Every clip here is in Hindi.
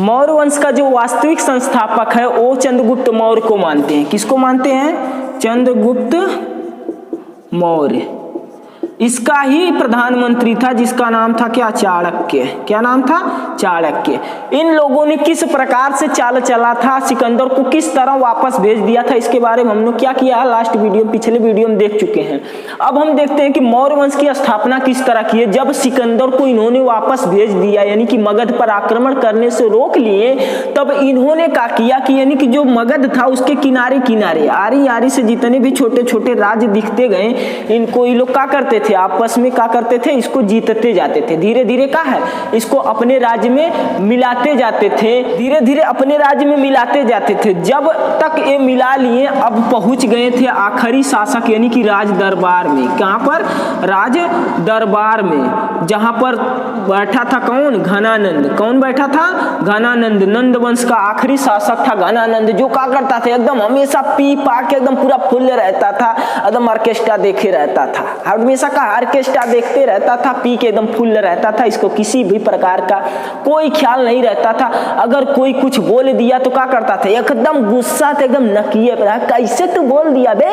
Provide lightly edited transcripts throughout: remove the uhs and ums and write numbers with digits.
मौर्य वंश का जो वास्तविक संस्थापक है वो चंद्रगुप्त मौर्य को मानते हैं। किसको मानते हैं? चंद्रगुप्त मौर्य। इसका ही प्रधानमंत्री था जिसका नाम था क्या? चाणक्य। क्या नाम था? चाणक्य। इन लोगों ने किस प्रकार से चाल चला था, सिकंदर को किस तरह वापस भेज दिया था, इसके बारे में हम लोग क्या किया लास्ट वीडियो, पिछले वीडियो में देख चुके हैं। अब हम देखते हैं कि मौर्य वंश की स्थापना किस तरह की है। जब सिकंदर को इन्होंने वापस भेज दिया, यानी कि मगध पर आक्रमण करने से रोक लिए, तब इन्होंने क्या किया कि यानी कि जो मगध था उसके किनारे किनारे आरी आरी से जितने भी छोटे छोटे राज्य दिखते गए, इनको ये लोग क्या करते थे? आपस में क्या करते थे? इसको जीतते जाते थे। धीरे धीरे क्या है, इसको अपने राज्य में मिलाते जाते थे। धीरे धीरे अपने राज्य में मिलाते जाते थे। जब तक ये मिला लिए, अब पहुंच गए थे आखिरी शासक यानी कि राज दरबार में। कहां पर? राज दरबार में, जहां पर बैठा था कौन? घनानंद। कौन बैठा था? घनानंद। नंद वंश का आखिरी शासक था घनानंद, जो क्या करता था? एकदम हमेशा पी पा के एकदम पूरा फुल रहता था, एकदम ऑर्केस्ट्रा देखे रहता था, हमेशा का ऑर्केस्ट्रा देखते रहता था, पी के एकदम फुल रहता था। इसको किसी भी प्रकार का कोई ख्याल नहीं रहता था। अगर कोई कुछ बोल दिया तो क्या करता था? एकदम गुस्सा था, एकदम नकिए पर, कैसे तू बोल दिया बे,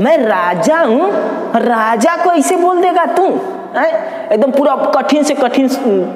मैं राजा हूं, राजा को ऐसे बोल देगा तू? एकदम पूरा कठिन से कठिन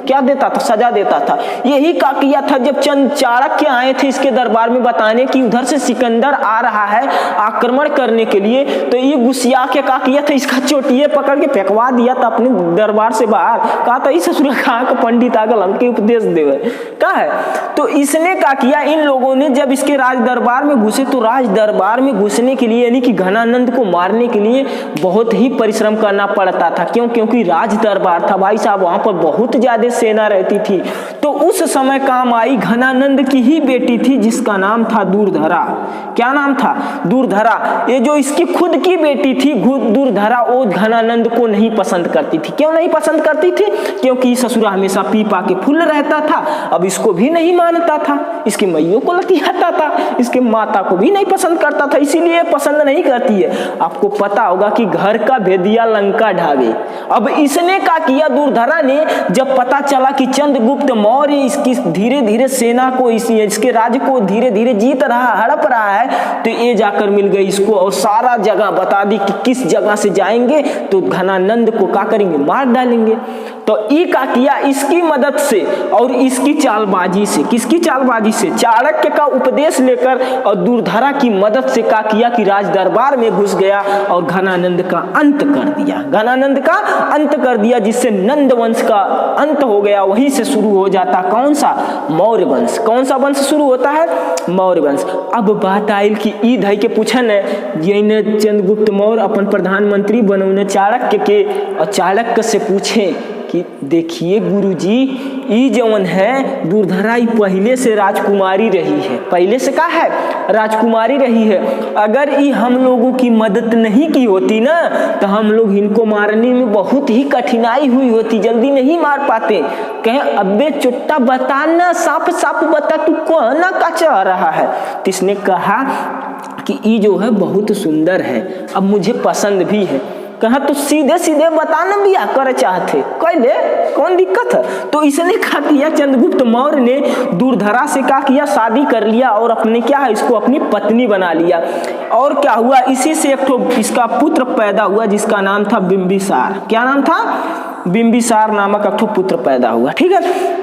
क्या देता था? सजा देता था। यही का किया था जब चंद चाणक्य आए थे इसके दरबार में बताने कि उधर से सिकंदर आ रहा है आक्रमण करने के लिए, तो ये गुस्सिया के का किया था? इसका चोटिये पकड़ के फेंकवा दिया था अपने दरबार से बाहर। कहा था इस ससुर कहा का पंडित आगल हमके उपदेश देवे का है। तो इसने क्या किया? इन लोगों ने जब इसके राज दरबार में घुसे, तो राज दरबार में घुसने के लिए यानी कि घनानंद को मारने के लिए बहुत ही परिश्रम करना पड़ता था। क्यों? क्योंकि राज दरबार था भाई साहब, वहां पर बहुत ज्यादा सेना रहती थी। तो उस समय काम आई घनानंद की ही बेटी थी जिसका नाम था दूरधरा। क्या नाम था? दूरधरा। ये जो इसकी खुद की बेटी थी दूरधरा, वो घनानंद को नहीं पसंद करती थी। क्यों नहीं पसंद करती थी? क्योंकि ससुरा हमेशा पी पा के फुल रहता था। अब इसको भी नहीं मानता था, इसकी मैयों को लतियाता था, इसके माता को भी नहीं पसंद करता था, इसीलिए पसंद नहीं करती है। आपको पता होगा कि घर का भेदिया लंका ढावे। अब इसने क्या किया? दूरधरा ने जब पता चला कि चंद्रगुप्त मौर्य इसकी धीरे धीरे सेना को, इसके राज्य को धीरे धीरे जीत रहा, हड़प रहा है, तो ये जाकर मिल गई इसको और सारा जगह बता दी कि किस जगह से जाएंगे तो घनानंद को क्या करेंगे? मार डालेंगे। तो ये क्या किया? इसकी मदद से और इसकी चालबाजी से। किसकी चालबाजी से? चाणक्य का उपदेश लेकर और दूरधरा की मदद से क्या किया कि राज दरबार में घुस गया और घनानंद का अंत कर दिया। घनानंद का अंत कर दिया, जिससे नंद वंश का अंत हो गया। वहीं से शुरू हो जाता कौन सा? मौर्य वंश। कौन सा वंश शुरू होता है? मौर्य वंश। अब बात आयल कि ई धई के पूछन ये चंद्रगुप्त मौर्य अपन प्रधानमंत्री बनौने चाणक्य के, और चाणक्य से पूछे कि देखिए गुरुजी, ई जवन है दूरधरा पहले से राजकुमारी रही है, पहले से क्या है? राजकुमारी रही है। अगर ये हम लोगों की मदद नहीं की होती ना, तो हम लोग इनको मारने में बहुत ही कठिनाई हुई होती, जल्दी नहीं मार पाते। कहे अबे चुट्टा बताना, साफ साफ बता तू कहना का चाह रहा है। तो इसने कहा कि ई जो है बहुत सुंदर है, अब मुझे पसंद भी है। कहा तो सीधे सीधे बताना बिया करे चाहते, कह दे, कौन दिक्कत है? तो इसने क्या किया? चंद्रगुप्त मौर्य ने दूरधरा से क्या किया? शादी कर लिया और अपने क्या है, इसको अपनी पत्नी बना लिया। और क्या हुआ? इसी से एक तो इसका पुत्र पैदा हुआ जिसका नाम था बिंबिसार। क्या नाम था? बिंबिसार नामक एक तो पुत्र पैदा हुआ। ठीक है।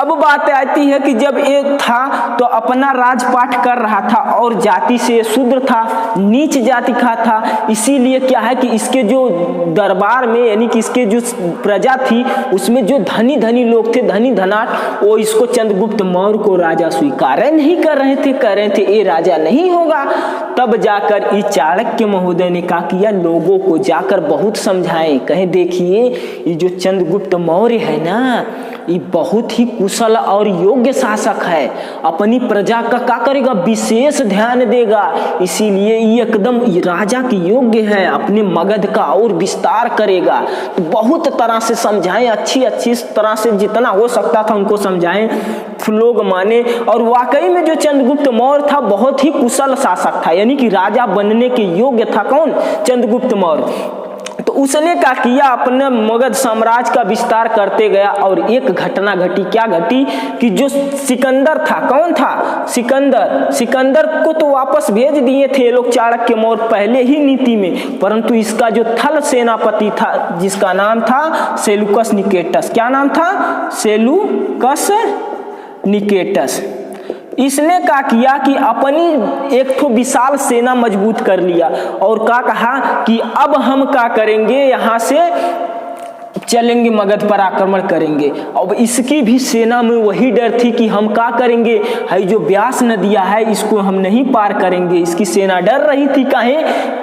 अब बात आती है कि जब ये था तो अपना राजपाट कर रहा था और जाति से शूद्र था, नीच जाति का था। इसीलिए क्या है कि इसके जो दरबार में यानी कि इसके जो प्रजा थी उसमें जो धनी धनी लोग थे, धनी धनाट, वो इसको चंद्रगुप्त मौर्य को राजा स्वीकार नहीं कर रहे थे, कह रहे थे ये राजा नहीं होगा। तब जाकर इस चाणक्य महोदय ने क्या किया? लोगों को जाकर बहुत समझाए, कहे देखिए ये जो चंद्रगुप्त मौर्य है ना, ये बहुत ही कुशल और योग्य शासक है, अपनी प्रजा का क्या करेगा? विशेष ध्यान देगा, इसीलिए ये एकदम राजा की योग्य है, अपने मगध का और विस्तार करेगा। तो बहुत तरह से समझाएं, अच्छी अच्छी तरह से जितना हो सकता था उनको समझाएं, लोग माने। और वाकई में जो चंद्रगुप्त मौर्य था बहुत ही कुशल शासक था, यानी कि राजा बनने के योग्य था। कौन? चंद्रगुप्त मौर्य। तो उसने क्या किया, अपने मगध साम्राज्य का विस्तार करते गया और एक घटना घटी। क्या घटी कि जो सिकंदर था, कौन था, सिकंदर को तो वापस भेज दिए थे लोग चाणक्य मौर्य पहले ही नीति में, परंतु इसका जो थल सेनापति था जिसका नाम था सेलुकस निकेटस, क्या नाम था, सेलुकस निकेटस, इसने क्या किया कि अपनी एक तो विशाल सेना मजबूत कर लिया और क्या कहा कि अब हम क्या करेंगे, यहाँ से चलेंगे मगध पर आक्रमण करेंगे। अब इसकी भी सेना में वही डर थी कि हम क्या करेंगे, है जो व्यास नदिया है इसको हम नहीं पार करेंगे। इसकी सेना डर रही थी,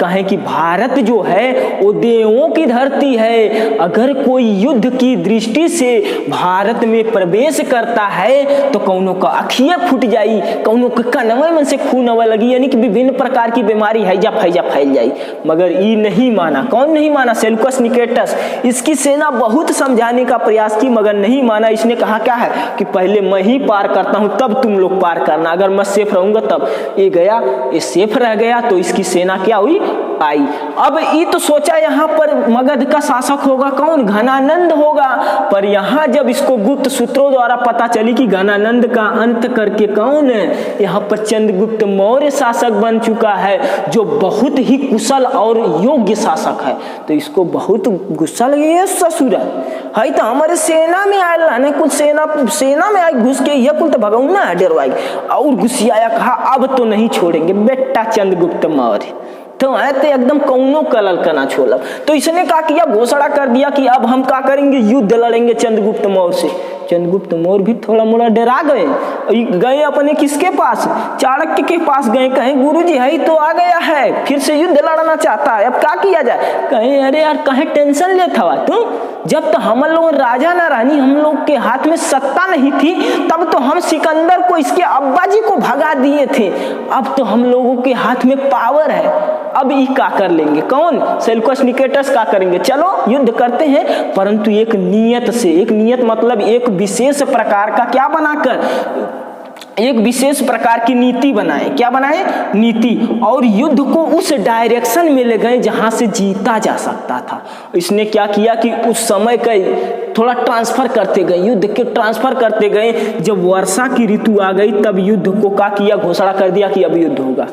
कहे कि भारत जो है वो देवों की धरती है, अगर कोई युद्ध की दृष्टि से भारत में प्रवेश करता है तो कौनों का अखियाँ फूट जाई, कौनों का कनवे में से खून आवे लगी, यानी कि विभिन्न प्रकार की बीमारी हैजा फैजा फैल जाई। मगर ये नहीं माना, कौन नहीं माना, सेलुकस निकेटस। इसकी सेना बहुत समझाने का प्रयास की मगर नहीं माना। इसने कहा क्या है कि पहले मैं ही पार करता हूं तब तुम लोग पार करना, अगर मैं सेफ रहूंगा तब। ये गया, ये सेफ रह गया तो इसकी सेना क्या हुई, आई। अब ये तो सोचा यहाँ पर मगध का शासक होगा कौन, घनानंद होगा, पर यहाँ जब इसको गुप्त सूत्रों द्वारा पता चली कि घनानंद का अंत करके कौन है, यहाँ पर चंद्रगुप्त मौर्य शासक बन चुका है जो बहुत ही कुशल और योग्य शासक है। तो इसको बहुत गुस्सा लगे, ससुर है तो हमारे सेना में आया ना, कुछ सेना में आई घुस के, यह कुल तो भगवना है डरवाई और गुस्सियाया, कहा अब तो नहीं छोड़ेंगे बेटा चंद्रगुप्त मौर्य, तो ऐसे एकदम कौनो कलल का ना छोड़ा। तो इसने क्या किया, घोषणा कर दिया कि अब हम क्या करेंगे, युद्ध लड़ेंगे चंद्रगुप्त मौर्य से। चंद्रगुप्त मौर्य भी थोड़ा मोड़ा डरा गए अपने किसके पास, चाणक्य के पास गए, कहें गुरुजी है तो आ गया है, फिर से युद्ध लड़ना चाहता है, अब क्या किया जाए। कहें अरे यार कहें टेंशन लेता हुआ तुम, जब तो हम लोग राजा ना रानी, हम लोग के हाथ में सत्ता नहीं थी, तब तो हम सिकंदर को इसके अब्बा जी को भगा दिए थे, अब तो हम लोगों के हाथ में पावर है, अब ये क्या कर लेंगे, कौन, सेलुकस निकेटस क्या करेंगे, चलो युद्ध करते हैं, परंतु एक नियत से, एक नियत मतलब एक विशेष प्रकार का क्या बनाकर, एक विशेष प्रकार की नीति बनाए, क्या बनाए, नीति, और युद्ध को उस डायरेक्शन में ले गए जहां से जीता जा सकता था। इसने क्या किया कि उस समय का थोड़ा ट्रांसफर करते गए, युद्ध के ट्रांसफर करते गए। जब वर्षा की ऋतु आ गई तब युद्ध को क्या किया, घोषणा कर दिया कि अब युद्ध होगा,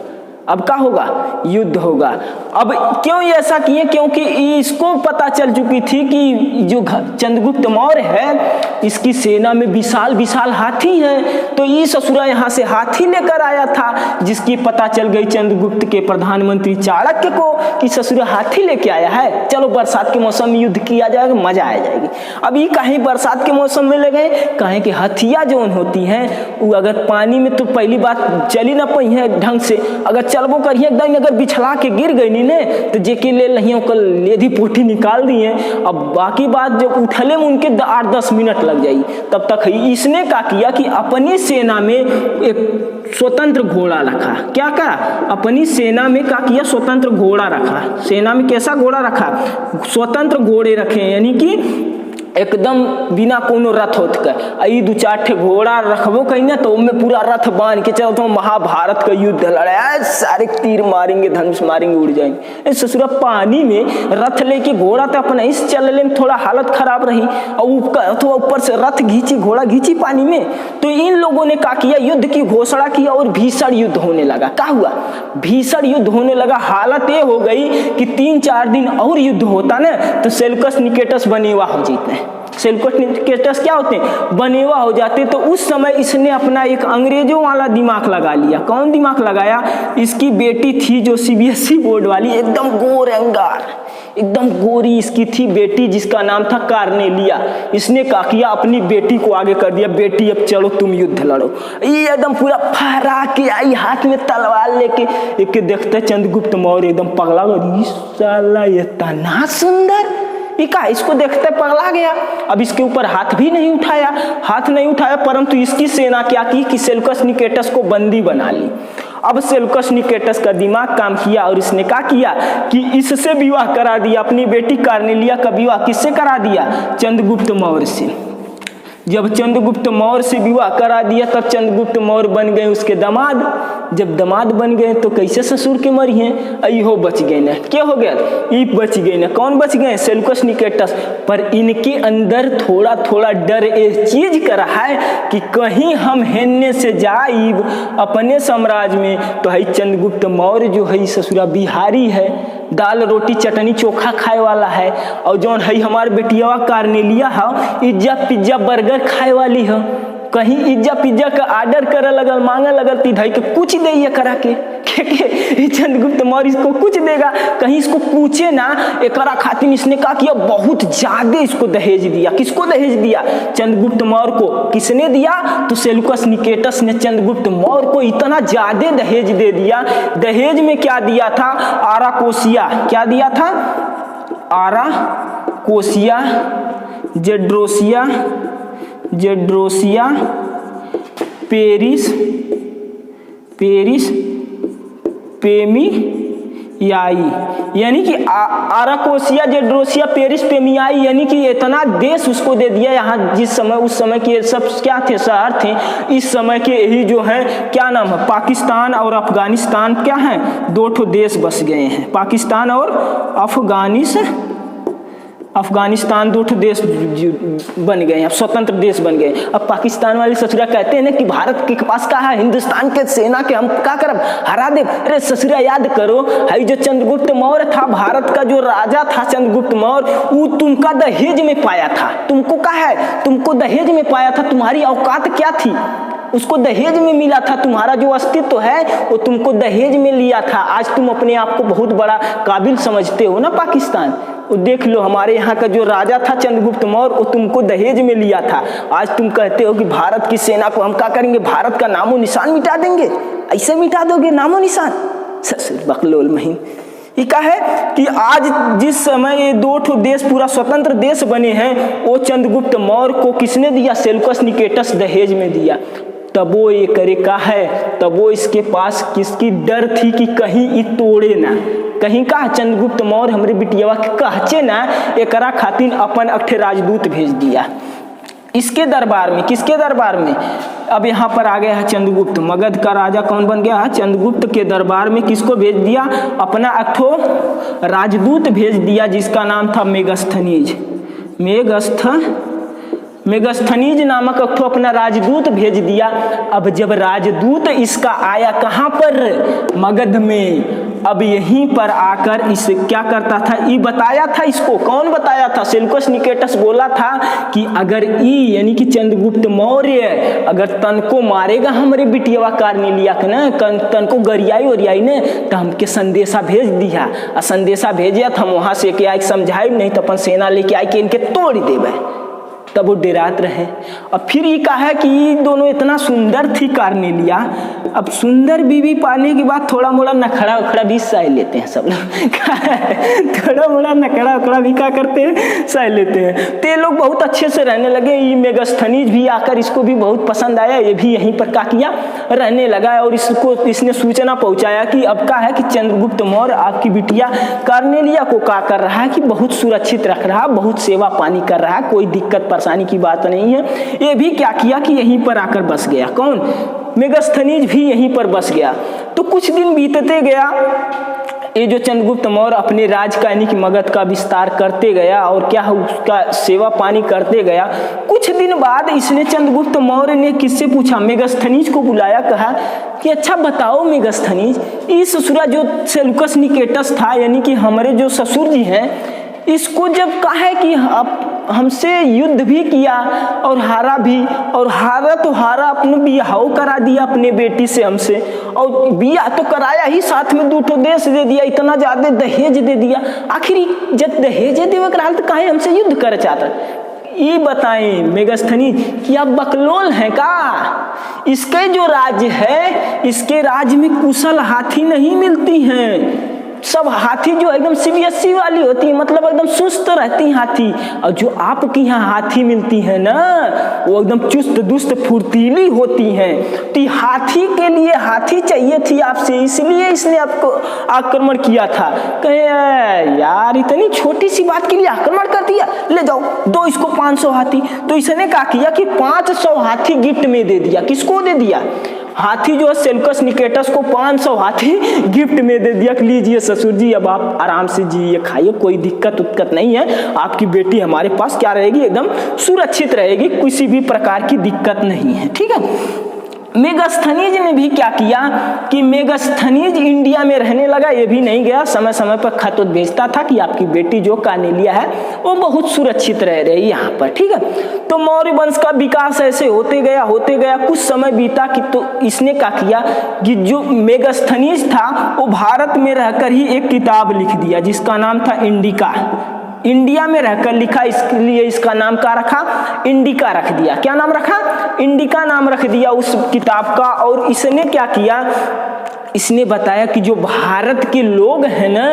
अब क्या होगा, युद्ध होगा। अब क्यों ये ऐसा किए, क्योंकि इसको पता चल चुकी थी कि जो चंद्रगुप्त मौर्य है इसकी सेना में विशाल विशाल हाथी हैं, तो ये ससुरा यहाँ से हाथी लेकर आया था, जिसकी पता चल गई चंद्रगुप्त के प्रधानमंत्री चाणक्य को कि ससुरा हाथी लेके आया है, चलो बरसात के मौसम में युद्ध किया जाएगा, मजा आ जाएगी। अब ये कहीं बरसात के मौसम में लगे, कहें कि हथिया जो होती हैं वो अगर पानी में तो पहली बात चली ना पाई है ढंग से, अगर चलबो करिए एकदम अगर बिछला के गिर गई नी ने तो जेके ले लहियों कल लेधी पोठी निकाल दिए। अब बाकी बात जब उठले में उनके 8-10 मिनट लग जाई, तब तक इसने क्या किया कि अपनी सेना में एक स्वतंत्र घोड़ा रखा। क्या करा, अपनी सेना में क्या किया, स्वतंत्र घोड़ा रखा। सेना में कैसा घोड़ा रखा, स्वतंत्र घोड़े रखे, यानी कि एकदम बिना कोनो रथ होत के। आई 2-4 ठे घोड़ा रखबो कहीं ना तो उनमें पूरा रथ बांध के चलो तो महाभारत का युद्ध लड़ाया, सारे तीर मारेंगे, धनुष मारेंगे, उड़ जाएंगे। ससुरा पानी में रथ लेके घोड़ा तो अपना इस चलने में थोड़ा हालत खराब रही, और ऊपर से रथ घींची, घोड़ा घींची पानी में। तो इन लोगों ने क्या किया, युद्ध की घोषणा किया और भीषण युद्ध होने लगा। क्या हुआ, भीषण युद्ध होने लगा। हालत ये हो गई कि 3-4 दिन और युद्ध होता ना तो सेलुकस निकेटस बनेवा हो जीते। सेलुकस निकेटस क्या होते हैं, बनेवा हो जाते। तो उस समय इसने अपना एक अंग्रेजों वाला दिमाग लगा लिया। कौन दिमाग लगाया, इसकी बेटी थी जो CBSE बोर्ड वाली, एकदम गोरंगार, एकदम गोरी इसकी थी बेटी, जिसका नाम था कार्नेलिया। इसने क्या किया, अपनी बेटी को आगे कर दिया, बेटी अब चलो तुम युद्ध लड़ो। ये एकदम पूरा फहरा के आई, हाथ में तलवार लेके। एक देखते चंद्रगुप्त मौर्य एकदम पगला, साला ये तना सुंदर, इसको देखते पगला गया। अब इसके ऊपर हाथ नहीं उठाया, परंतु इसकी सेना क्या की कि सेलुकस निकेटस को बंदी बना ली। अब सेलुकस निकेटस का दिमाग काम किया और इसने क्या किया कि इससे विवाह करा दिया। अपनी बेटी कार्नेलिया का विवाह किससे करा दिया, चंद्रगुप्त मौर्य से। जब चंद्रगुप्त मौर्य से विवाह करा दिया तब चंद्रगुप्त मौर्य बन गए उसके दामाद। जब दामाद बन गए तो कैसे ससुर के मरी हैं, अयो बच गए ना, क्या हो गया, ये बच गए ना। कौन बच गए, सेल्यूकस निकेटस। पर इनके अंदर थोड़ा थोड़ा डर एक चीज का रहा है कि कहीं हम हेनने से जाइब अपने साम्राज्य में तो है चंद्रगुप्त मौर्य जो है ससुरा बिहारी है, दाल रोटी चटनी चोखा खाए वाला है, और जौन है हमारे बेटिया कार्नेलिया है इज्जा पिज्जा बर्गर खाए वाली है। कहीं इज्जा पिज्जा का ऑर्डर करे लगल, मांगे लगल तिधाई के कुछ दे करा के चंद्रगुप्त मौर्य इसको कुछ देगा, कहीं इसको पूछे ना एकरा खातिर इसने कहा कि बहुत ज्यादा इसको दहेज दिया। किसको दहेज दिया, चंद्रगुप्त मौर्य को। किसने दिया, तो सेल्यूकस निकेटस ने चंद्रगुप्त मौर्य को इतना ज्यादा दहेज दे दिया। दहेज में क्या दिया था, आराकोसिया, क्या दिया था, आराकोसिया, जेड्रोसिया, पेरिस पेमियाई, यानी कि आराकोसिया, जेड्रोसिया, पेरिस, पेमियाई, यानी कि इतना देश उसको दे दिया। यहाँ जिस समय उस समय के सब क्या थे, शहर थे, इस समय के यही जो है क्या नाम है, पाकिस्तान और अफगानिस्तान क्या है, दो ठो देश बस गए हैं, पाकिस्तान और अफगानिस्तान दो ठो देश बन गए हैं, अब स्वतंत्र देश बन गए। अब पाकिस्तान वाले ससुरा कहते हैं ना कि भारत के पास क्या है, हिंदुस्तान के सेना के हम क्या करब, हरा दे। अरे ससुरा याद करो, है जो चंद्रगुप्त मौर्य था, भारत का जो राजा था चंद्रगुप्त मौर्य, वो तुमका दहेज में पाया था। तुमको क्या है, तुमको दहेज में पाया था, तुम्हारी औकात क्या थी, उसको दहेज में मिला था। तुम्हारा जो अस्तित्व है वो तुमको दहेज में लिया था। आज तुम अपने आप को बहुत बड़ा काबिल समझते हो ना पाकिस्तान, वो देख लो हमारे यहाँ का जो राजा था चंद्रगुप्त मौर्य, वो तुमको दहेज में लिया था। आज तुम कहते हो कि भारत की सेना को हम क्या करेंगे, भारत का नामो निशान मिटा देंगे। ऐसे मिटा दोगे नामो निशान, ससुर बकलोल महीन। ये क्या है कि आज जिस समय ये दो ठो देश पूरा स्वतंत्र देश बने हैं, वो चंद्रगुप्त मौर्य को किसने दिया, सेल्यूकस निकेटस दहेज में दिया। तब वो ये करे का है, तब वो इसके पास किसकी डर थी कि कहीं ये तोड़े ना, कहीं का चंद्रगुप्त मौर्य हमरे बिटियावा के कहचे ना, एकरा खातिर अपन अठे राजदूत भेज दिया इसके दरबार में। किसके दरबार में, अब यहाँ पर आ गया है चंद्रगुप्त, मगध का राजा कौन बन गया है, चंद्रगुप्त के दरबार में किसको भेज दिया, अपना अठो राजदूत भेज दिया जिसका नाम था मेगस्थनीज। मेगस्थनीज नामक अठो अपना राजदूत भेज दिया। अब जब राजदूत इसका आया कहाँ पर, मगध में, अब यहीं पर आकर इसे क्या करता था, ये बताया था इसको, कौन बताया था, सेल्यूकस निकेटस बोला था कि अगर ई यानी कि चंद्रगुप्त मौर्य अगर तन को मारेगा हमारे बिटियावा कार्नेलिया के ना, तन को गरियाई ओरियाई ने, तो हमके संदेशा भेज दिया। संदेशा भेजिया तो हम वहां से के आके समझाए, नहीं तो अपन सेना लेके आके इनके तोड़ देवे। तब वो डरात रहे। अब फिर ये कहा है कि ये दोनों इतना सुंदर थी कार्नेलिया। अब सुंदर बीवी पाने के बाद थोड़ा मोड़ा नखड़ा उखड़ा भी सह लेते हैं सब लोग थोड़ा मोड़ा नखड़ा उखड़ा भी क्या करते हैं, सह लेते हैं। तो ये लोग बहुत अच्छे से रहने लगे। ये मेगस्थनीज भी आकर इसको भी बहुत पसंद आया, ये भी यहीं पर क्या किया, रहने लगा। और इसने सूचना पहुंचाया कि अब क्या है कि चंद्रगुप्त मौर्य आपकी बिटिया कार्नेलिया को क्या कर रहा है कि बहुत सुरक्षित रख रहा, बहुत सेवा पानी कर रहा है, कोई दिक्कत परेशानी की बात नहीं है। ये भी क्या किया कि यहीं पर आकर बस गया। कौन, मेगस्थनीज भी यहीं पर बस गया। तो कुछ दिन बीतते गया, ये जो चंद्रगुप्त मौर्य अपने राज का यानी कि मगध का विस्तार करते गया और क्या उसका सेवा पानी करते गया। कुछ दिन बाद इसने चंद्रगुप्त मौर्य ने किससे पूछा, मेगस्थनीज को बुलाया, कहा कि अच्छा बताओ मेगस्थनीज, इस ससुरा जो सेल्यूकस निकेटस था यानी कि हमारे जो ससुर जी हैं, इसको जब कहा है कि हमसे युद्ध भी किया और हारा भी, और हारा तो हारा अपने बियाह करा दिया अपने बेटी से हमसे, और बियाह तो कराया ही, साथ में दूठो देश दे दिया, इतना ज्यादा दहेज दे दिया। आखिर जब दहेज देवे कराल तो काहे हमसे युद्ध करे चाहता। ये बताएं मेगस्थनी कि आप बकलोल हैं का, इसके जो राज्य है, इसके राज्य में कुशल हाथी नहीं मिलती हैं। सब हाथी जो एकदम सीबीएसई वाली होती है, मतलब एकदम सुस्त रहती है हाथी, और जो आपकी यहाँ हाथी मिलती है ना वो एकदम चुस्त दुस्त फुर्तीली होती हैं। तो हाथी के लिए हाथी चाहिए थी आपसे, इसलिए इसने आपको आक्रमण किया था। कहे यार इतनी छोटी सी बात के लिए आक्रमण कर दिया, ले जाओ दो इसको 500 हाथी। तो इसने क्या किया कि 500 हाथी गिफ्ट में दे दिया। किसको दे दिया? हाथी जो है सेल्यूकस निकेटस को 500 हाथी गिफ्ट में दे दिया कि लीजिए ससुर जी, अब आप आराम से जिए खाइए, कोई दिक्कत नहीं है, आपकी बेटी हमारे पास क्या रहेगी, एकदम सुरक्षित रहेगी, किसी भी प्रकार की दिक्कत नहीं है। ठीक है। मेगास्थनीज ने भी क्या किया कि मेगास्थनीज इंडिया में रहने लगा, ये भी नहीं गया, समय समय पर खत भेजता था कि आपकी बेटी जो कार्नेलिया है वो बहुत सुरक्षित रह रही यहाँ पर। ठीक है। तो मौर्य वंश का विकास ऐसे होते गया, कुछ समय बीता कि तो इसने क्या किया कि जो मेगास्थनीज था वो भारत में रहकर ही एक किताब लिख दिया जिसका नाम था इंडिका। इंडिया में रहकर लिखा, इसलिए इसका नाम क्या रखा? इंडिका रख दिया। क्या नाम रखा? इंडिका नाम रख दिया उस किताब का। और इसने क्या किया, इसने बताया कि जो भारत के लोग हैं ना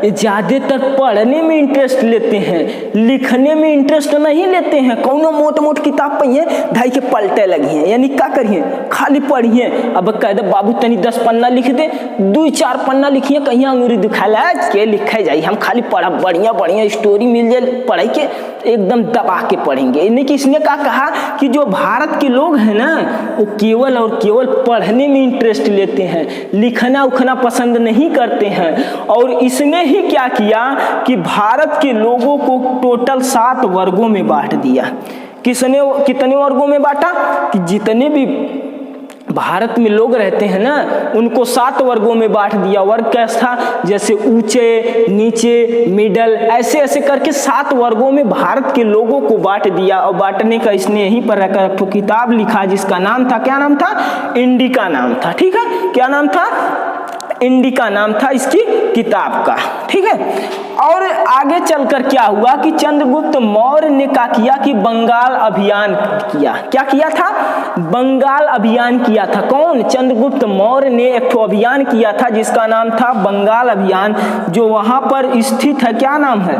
ये ज्यादातर पढ़ने में इंटरेस्ट लेते हैं, लिखने में इंटरेस्ट नहीं लेते हैं। कौनो मोट किताब पढ़िए ढाई के पलटे लगी हैं, यानी क्या करिए खाली पढ़िए। अब कह दे बाबू तनी 10 पन्ना लिख दे, 2-4 पन्ना लिखिए, कहीं अंगूरी दिखा ला के लिखे जाए, हम खाली पढ़ा बढ़िया स्टोरी मिल जाए पढ़ के एकदम दबा के पढ़ेंगे। यानी कि इसने क्या कहा कि जो भारत के लोग हैं ना वो केवल और केवल पढ़ने में इंटरेस्ट लेते हैं, लिखना उखना पसंद नहीं करते हैं। और इसने ही क्या किया कि भारत के लोगों को टोटल 7 वर्गों में बांट दिया। किसने कितने वर्गों में बांटा कि जितने भी भारत में लोग रहते हैं ना उनको 7 वर्गों में बांट दिया। वर्ग कैसा था? जैसे ऊंचे, नीचे, मिडल, ऐसे करके 7 वर्गों में भारत के लोगों को बांट दिया। और बांटने का इसने यहीं पर रखकर तो किताब लिखा जिसका नाम था, क्या नाम था? इंडिका नाम था। ठीक है। क्या नाम था? इंडिका नाम था इसकी किताब का। ठीक है। और आगे चलकर क्या हुआ कि चंद्रगुप्त मौर्य ने क्या किया कि बंगाल अभियान किया। क्या किया था? बंगाल अभियान किया था। कौन? चंद्रगुप्त मौर्य ने एक तो अभियान किया था जिसका नाम था बंगाल अभियान, जो वहां पर स्थित है। क्या नाम है?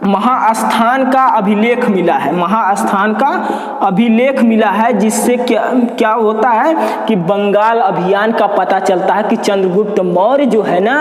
महास्थान का अभिलेख मिला है। महास्थान का अभिलेख मिला है जिससे क्या होता है कि बंगाल अभियान का पता चलता है कि चंद्रगुप्त मौर्य जो है ना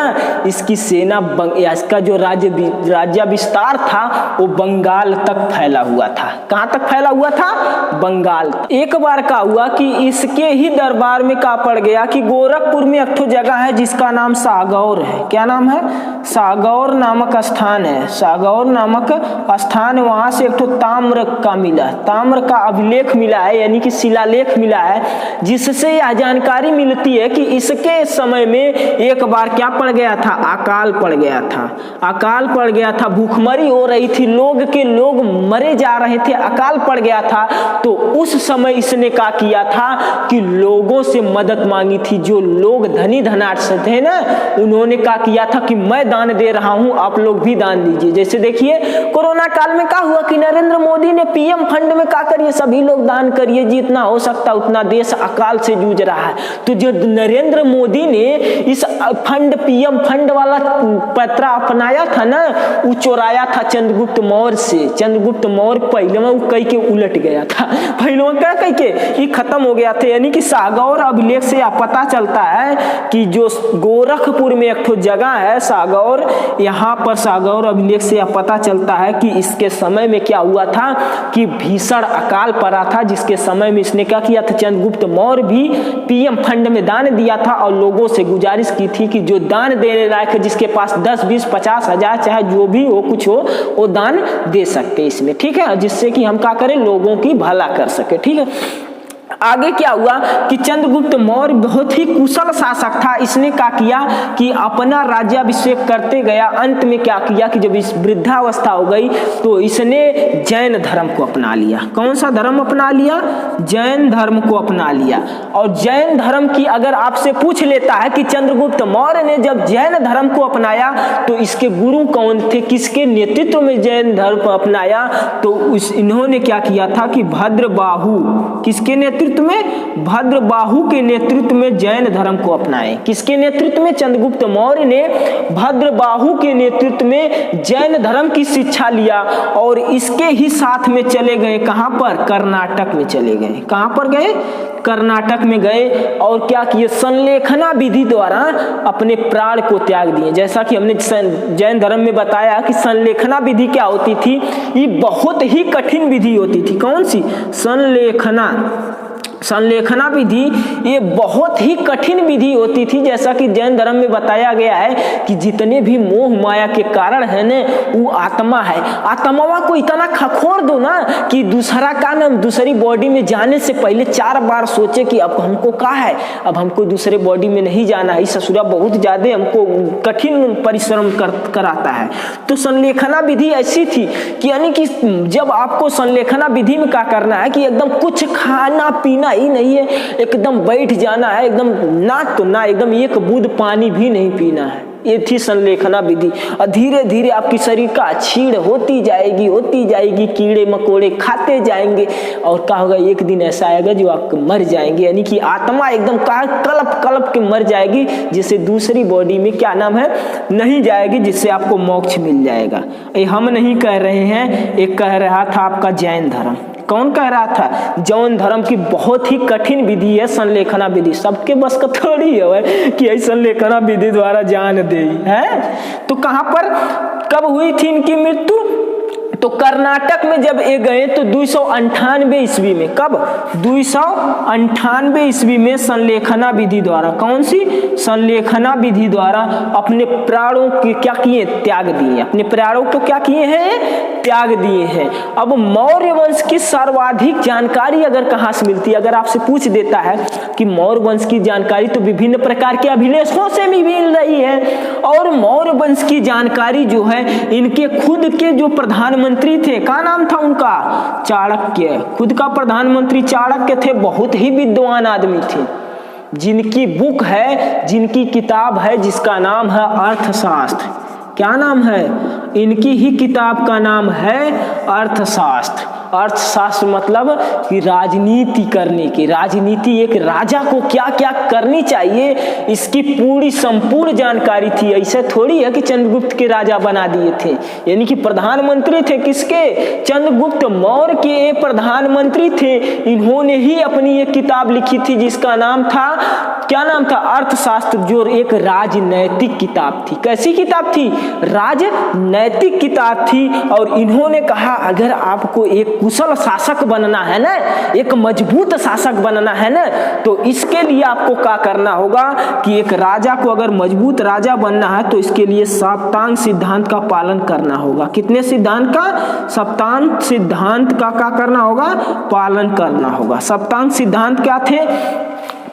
इसकी सेना इसका जो राज्य विस्तार था वो बंगाल तक फैला हुआ था। कहाँ तक फैला हुआ था? बंगाल। एक बार का हुआ कि इसके ही दरबार में क्या पड़ गया कि गोरखपुर में एक जगह है जिसका नाम सागौर है। क्या नाम है? सागौर नामक स्थान है। सागौर नामक स्थान, वहां से एक तो ताम्र का मिला, ताम्र का अभिलेख मिला है, यानी कि शिलालेख मिला है, जिससे यह जानकारी मिलती है कि इसके समय में एक बार क्या पड़ गया था? अकाल पड़ गया था। अकाल पड़ गया था, भूखमरी हो रही थी, लोग मरे जा रहे थे, अकाल पड़ गया था। तो उस समय इसने क्या किया था कि लोगों से मदद मांगी थी। जो लोग धनी धनाढ़ से थे ना उन्होंने क्या किया था कि मैं दान दे रहा हूं, आप लोग भी दान दीजिए। जैसे देखिए कोरोना काल में क्या हुआ कि नरेंद्र मोदी ने पीएम फंड में क्या करिए, सभी लोग दान करिए, जितना हो सकता उतना, देश अकाल से जूझ रहा है। तो जो नरेंद्र मोदी ने इस फंड, पीएम फंड वाला पत्रा अपनाया था ना वो चोराया था चंद्रगुप्त मौर्य से। चंद्रगुप्त मौर्य पहले में कई के उलट गया था, पहले में क्या कई के ये खत्म हो गया था। यानी कि सागौर अभिलेख से यह पता चलता है कि जो गोरखपुर में एक जगह है सागौर, यहाँ पर सागौर अभिलेख से यह पता चलता है कि इसके समय में क्या हुआ था कि भीषण अकाल पड़ा था, जिसके समय में इसने क्या किया था? चंद्रगुप्त मौर्य भी पीएम फंड में दान दिया था और लोगों से गुजारिश की थी कि जो दान देने लायक है, जिसके पास 10, 20, 50 हजार चाहे जो भी हो कुछ हो वो दान दे सकते इसमें। ठीक है। जिससे कि हम क्या करें, लोगों की भला कर सके। ठीक है। आगे क्या हुआ कि चंद्रगुप्त मौर्य बहुत ही कुशल शासक था। इसने क्या किया कि अपना राज्याभिषेक करते गया। अंत में क्या किया कि जब इस वृद्धावस्था हो गई तो इसने जैन धर्म को अपना लिया। कौन सा धर्म अपना लिया? जैन धर्म को अपना लिया। और जैन धर्म की अगर आपसे पूछ लेता है कि चंद्रगुप्त मौर्य ने जब जैन धर्म को अपनाया तो इसके गुरु कौन थे, किसके नेतृत्व में जैन धर्म को अपनाया, तो इन्होंने क्या किया था कि भद्रबाहु, किसके नेतृत्व नेतृत्व में? भद्रबाहु के नेतृत्व में जैन धर्म को अपनाए। किसके नेतृत्व में? चंद्रगुप्त मौर्य ने भद्रबाहु के नेतृत्व में जैन धर्म की शिक्षा लिया और इसके ही साथ में चले गए। कहां पर? कर्नाटक में चले गए। कहां पर गए? कर्नाटक में गए और क्या किए? संलेखना विधि द्वारा अपने प्राण को त्याग दिए। जैसा कि हमने जैन धर्म में बताया कि संलेखना विधि क्या होती थी, ये बहुत ही कठिन विधि होती थी। कौन सी? संलेखना विधि ये बहुत ही कठिन विधि होती थी। जैसा कि जैन धर्म में बताया गया है कि जितने भी मोह माया के कारण है न, वो आत्मा है। आत्मावा को इतना खखोर दो ना कि दूसरा का नाम दूसरी बॉडी में जाने से पहले 4 बार सोचे कि अब हमको क्या है, अब हमको दूसरे बॉडी में नहीं जाना है, ससुरा बहुत ज्यादा हमको कठिन परिश्रम कराता है। तो संलेखना विधि ऐसी थी कि यानी कि जब आपको संलेखना विधि में क्या करना है कि एकदम कुछ खाना पीना ही नहीं है, एकदम बैठ जाना है, एकदम ना तो ना एकदम एक बूंद पानी भी नहीं पीना है। ये थी संलेखना विधि। और धीरे धीरे आपकी शरीर का छीड़ होती जाएगी, कीड़े मकोड़े खाते जाएंगे और क्या होगा, एक दिन ऐसा आएगा जो आप मर जाएंगे। यानी कि आत्मा एकदम कलप के मर जाएगी, जिससे दूसरी बॉडी में क्या नाम है नहीं जाएगी, जिससे आपको मोक्ष मिल जाएगा। ये हम नहीं कह रहे हैं, एक कह रहा था आपका जैन धर्म। कौन कह रहा था? जैन धर्म की बहुत ही कठिन विधि है संलेखना विधि। सबके बस का थोड़ी है कि ऐसा संलेखना विधि द्वारा जान दे है। तो कहां पर कब हुई थी इनकी मृत्यु? तो कर्नाटक में जब ये गए तो 298 ईस्वी में। कब? 298 ईस्वी में संलेखना विधि द्वारा। कौन सी? संलेखना विधि द्वारा अपने प्राणों के क्या किए? त्याग दिए। अपने प्राणों को क्या किए हैं? त्याग दिए हैं। अब मौर्य वंश की सर्वाधिक जानकारी अगर कहां से मिलती है, अगर आपसे पूछ देता है कि मौर्य वंश की जानकारी, तो विभिन्न प्रकार के अभिलेखों से भी मिल रही है। और मौर्य वंश की जानकारी जो है इनके खुद के जो प्रधानमंत्री थे, क्या नाम था उनका? चाणक्य। खुद का प्रधानमंत्री चाणक्य थे, बहुत ही विद्वान आदमी थे, जिनकी बुक है, जिनकी किताब है, जिसका नाम है अर्थशास्त्र। क्या नाम है? इनकी ही किताब का नाम है अर्थशास्त्र। अर्थशास्त्र मतलब कि राजनीति करने की, राजनीति एक राजा को क्या क्या करनी चाहिए इसकी पूरी संपूर्ण जानकारी थी। ऐसा थोड़ी है कि चंद्रगुप्त के राजा बना दिए थे, यानी कि प्रधानमंत्री थे किसके? चंद्रगुप्त मौर्य के प्रधानमंत्री थे। इन्होंने ही अपनी एक किताब लिखी थी जिसका नाम था, क्या नाम था? अर्थशास्त्र, जो एक राजनैतिक किताब थी। कैसी किताब थी? राजनैतिक किताब थी। और इन्होंने कहा अगर आपको एक कुशल शासक बनना है ना, एक मजबूत शासक बनना है ना, तो इसके लिए आपको क्या करना होगा कि एक राजा को अगर मजबूत राजा बनना है तो इसके लिए सप्तांग सिद्धांत का पालन करना होगा। कितने सिद्धांत का? सप्तांग सिद्धांत का क्या करना होगा? पालन करना होगा। सप्तांग सिद्धांत क्या थे?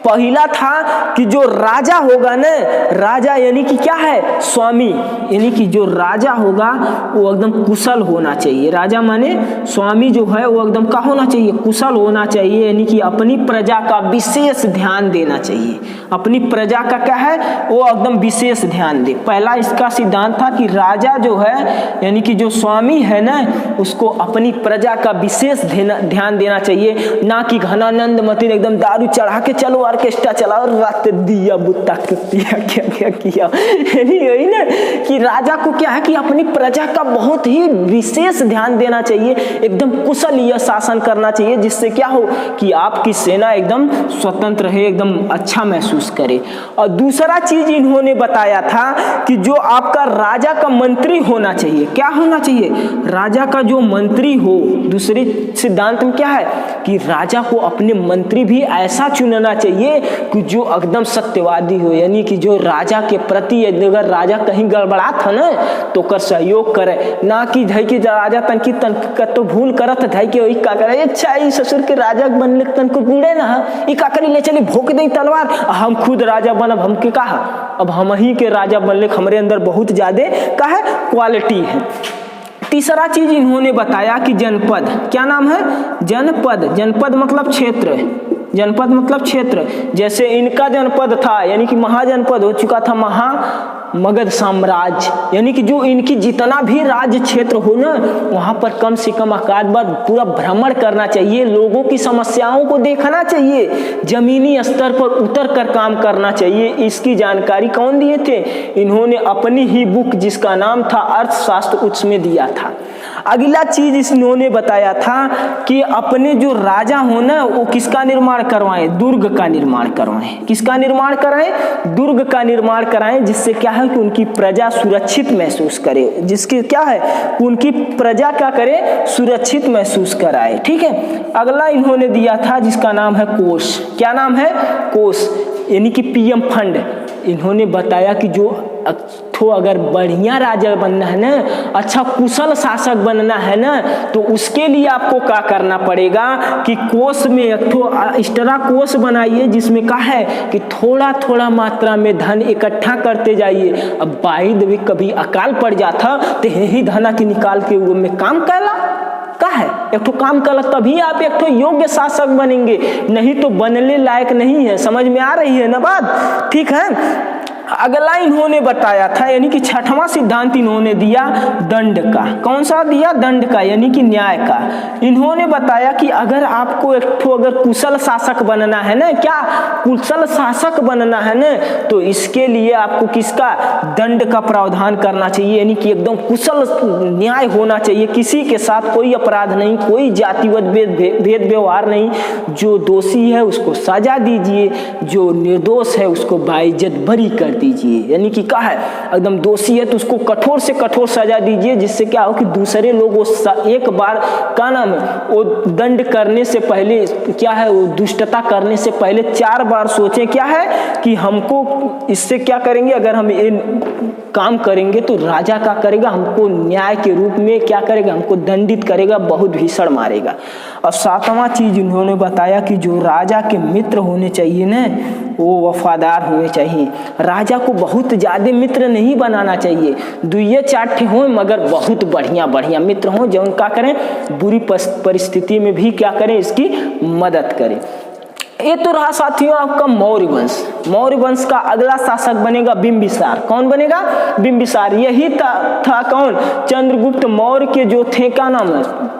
पहला था कि जो राजा होगा ना, राजा यानी कि क्या है? स्वामी, यानी कि जो राजा होगा वो एकदम कुशल होना चाहिए। राजा माने स्वामी जो है वो एकदम क्या होना चाहिए? कुशल होना चाहिए, यानी कि अपनी प्रजा का विशेष ध्यान देना चाहिए। अपनी प्रजा का क्या है? वो एकदम विशेष ध्यान दे। पहला इसका सिद्धांत था कि राजा जो है यानी कि जो स्वामी है ना, उसको अपनी प्रजा का विशेष ध्यान देना चाहिए, ना कि घनानंद मती एकदम दारू चढ़ा के चलो ऑर्केस्ट्रा चलाओ, रात दिया बुत्ता किया क्या किया। यही ना कि राजा को क्या है कि अपनी प्रजा का बहुत ही विशेष ध्यान देना चाहिए, एकदम कुशल यह शासन करना चाहिए, जिससे क्या हो कि आपकी सेना एकदम स्वतंत्र रहे, एकदम अच्छा महसूस करे। और दूसरा चीज इन्होंने बताया था कि जो आपका राजा का मंत्री होना चाहिए, क्या होना चाहिए? राजा का जो मंत्री हो। दूसरे सिद्धांत में क्या है कि राजा को अपने मंत्री भी ऐसा चुनना चाहिए कि जो एकदम सत्यवादी हो, यानी कि जो राजा के प्रति अगर राजा कहीं गड़बड़ात है ना तो कर सहयोग करे, ना कि धई के राजा तनकी तो भूल करत धई के वही का करे, अच्छा ई ससुर के राजा बनले तन को गुड़े ना ई का करी ले चली भोंक दे तलवार, हम खुद राजा बनब, हमके कहा अब हम ही के राजा बनले, हमरे अंदर बहुत ज्यादा का है क्वालिटी है। तीसरा चीज इन्होंने बताया कि जनपद, क्या नाम है? जनपद। जनपद मतलब क्षेत्र, जनपद मतलब क्षेत्र। जैसे इनका जनपद था यानी कि महाजनपद हो चुका था, मगध साम्राज्य, यानी कि जो इनकी जितना भी राज्य क्षेत्र हो ना, वहाँ पर कम से कम एकाध बार पूरा भ्रमण करना चाहिए, लोगों की समस्याओं को देखना चाहिए, जमीनी स्तर पर उतर कर काम करना चाहिए। इसकी जानकारी कौन दिए थे? इन्होंने अपनी ही बुक जिसका नाम था अर्थशास्त्र उसमें दिया था। अगला चीज इन्होंने बताया था कि अपने जो राजा हो ना, वो किसका निर्माण करवाएं? दुर्ग का निर्माण करवाएं। किसका निर्माण कराएं? दुर्ग का निर्माण कराएं, जिससे क्या है कि उनकी प्रजा सुरक्षित महसूस करे, जिसके क्या है उनकी प्रजा क्या करे? सुरक्षित महसूस कराए। ठीक है, अगला इन्होंने दिया था जिसका नाम है कोष। क्या नाम है? कोष, यानी कि पीएम फंड। इन्होंने बताया कि जो तो अगर बढ़िया राजा बनना है ना, अच्छा कुशल शासक बनना है ना, तो उसके लिए आपको क्या करना पड़ेगा कि कोष में एक तो एक्स्ट्रा कोष बनाइए, जिसमें क्या है कि थोड़ा थोड़ा मात्रा में धन इकट्ठा करते जाइए। अब बाइद भी कभी अकाल पड़ जाता तो यही धना की निकाल के वो में काम कैला का है, एक तो काम कर, तभी आप एक तो योग्य शासक बनेंगे, नहीं तो बनने लायक नहीं है। समझ में आ रही है ना बात? ठीक है, अगला इन्होंने बताया था, यानी कि छठवां सिद्धांत इन्होंने दिया दंड का। कौन सा दिया? दंड का, यानी कि न्याय का। इन्होंने बताया कि अगर आपको एक तो अगर कुशल शासक बनना है ना, क्या कुशल शासक बनना है ना, तो इसके लिए आपको किसका? दंड का प्रावधान करना चाहिए, यानी कि एकदम कुशल न्याय होना चाहिए, किसी के साथ कोई अपराध नहीं, कोई जातिगत भेद व्यवहार नहीं। जो दोषी है उसको सजा दीजिए, जो निर्दोष है उसको बाइज्जत बरी कर दीजिए। यानी कि क्या है, एकदम दोषी है तो उसको कठोर से कठोर सजा दीजिए, जिससे क्या हो कि दूसरे लोग वो एक बार का नाम वो दंड करने से पहले क्या है, वो दुष्टता करने से पहले 4 बार सोचें क्या है कि हमको इससे क्या करेंगे, अगर हम ये काम करेंगे तो राजा क्या करेगा, हमको न्याय के रूप में क्या करेगा, हमको दंडित करेगा, बहुत भीषण मारेगा। और 7वां चीज उन्होंने बताया कि जो राजा के मित्र होने चाहिए ना, वो वफादार होने चाहिए। राजा को बहुत ज्यादा मित्र नहीं बनाना चाहिए, 2-4 हो मगर बहुत बढ़िया बढ़िया मित्र हों, जो उनका करें बुरी परिस्थिति में भी क्या करें, इसकी मदद करें। ये तो रहा साथियों आपका मौर्य वंश। मौर्य वंश का अगला शासक बनेगा बिंबिसार। कौन बनेगा? बिंबिसार। यही था कौन? चंद्रगुप्त मौर्य के जो थे, क्या नाम है,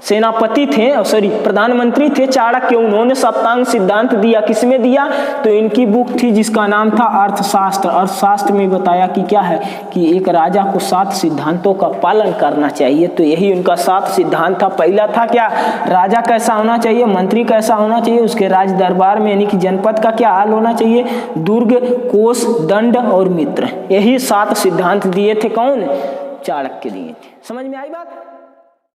सेनापति थे, सॉरी प्रधानमंत्री थे चाणक्य। उन्होंने सप्तांग सिद्धांत दिया। किसमें दिया? तो इनकी बुक थी जिसका नाम था अर्थशास्त्र। अर्थशास्त्र में बताया कि क्या है कि एक राजा को 7 सिद्धांतों का पालन करना चाहिए। तो यही उनका 7 सिद्धांत था। पहला था क्या? राजा कैसा होना चाहिए, मंत्री कैसा होना चाहिए, उसके राज दरबार में यानी कि जनपद का क्या हाल होना चाहिए, दुर्ग, कोष, दंड और मित्र। यही 7 सिद्धांत दिए थे कौन? चाणक्य दिए थे। समझ में आई बात?